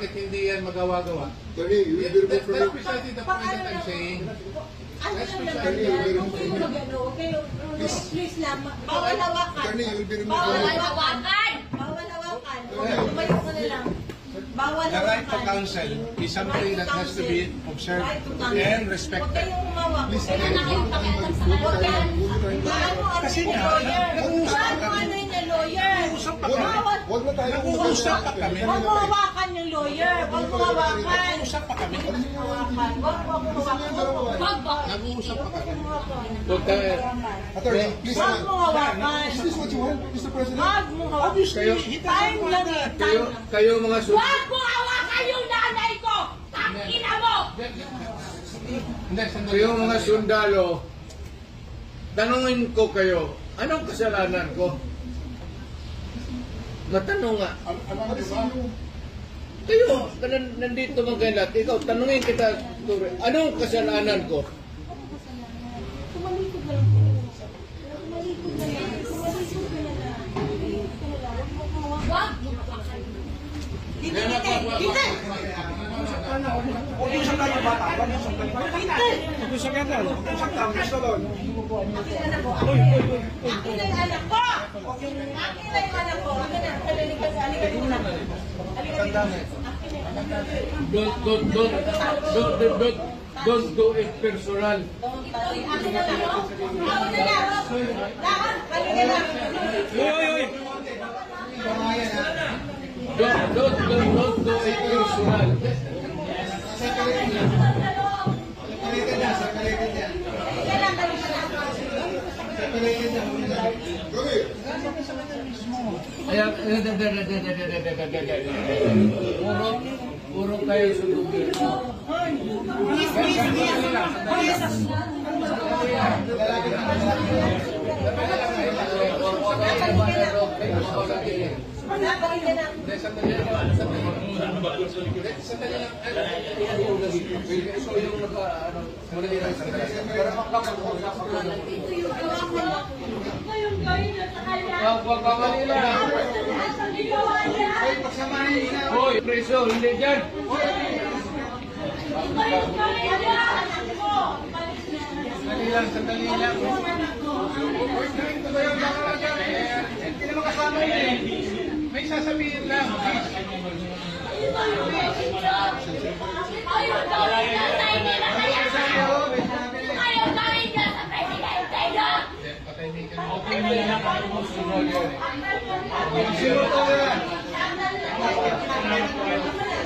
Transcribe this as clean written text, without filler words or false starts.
bakit hindi yan magawa-gawa? Attorney, you will be removed from That's precisely the point that I'm saying. Please lang, bawal hawakan. Attorney, you will be removed Bawal from hawakan! Bawal hawakan. Tumayo ka na lang. Bawal The right to hawakan. counsel is something that has to be observed and respected. Huwag kayong umawak. Please, Huwag kayong nakipakialam sa Huwag kanya. Kasi nga, Saan mo ano yung lawyer? Bawal. Huwag na tayo Nag-uusap pa kami. Huwag mo hawakan yung lawyer. Huwag mo hawakan. Nag-uusap pa kami. Hawakan. Huwag mo hawakan. Nag-uusap pa kami. Attorney, please. Huwag mo hawakan. Is this what you want, Mr. President? Huwag mo hawakan. Time lang eh. Kayo mga Huwag mo hawakan yung nanay ko! Tangina mo! kayo mga sundalo, tanungin ko kayo, anong kasalanan ko? Matanong nga. Kayo, nandito mga kayo lahat, ikaw, tanungin kita, Tore, anong kasalanan ko? Tumalikod na lang. Tumalikod na lang. Tumalikod na lang. Huwag mo hawakan. Hindi! Huwag yung saktan yung bata. Huwag yung saktan yung bata. Huwag yung saktan. Huwag yung saktan. Gusto doon. Akin na yung anak ko! Akin na yung anak ko! Akin na. Kalilig ka sa alikad muna. Alikad dito. Akin na yung anak ko. Don't do it personal. Akin na lang. Ako na lang. Lahat. Kalilig lang. Don't do it personal. Kaya, puro kayo sundugin. Hoy, preso, hindi dyan. Sandali lang. Hindi naman kasama yun. May sasabihin lang. Ayaw gawin niya sa presidente niya! Okay mo lang ako sunod yun.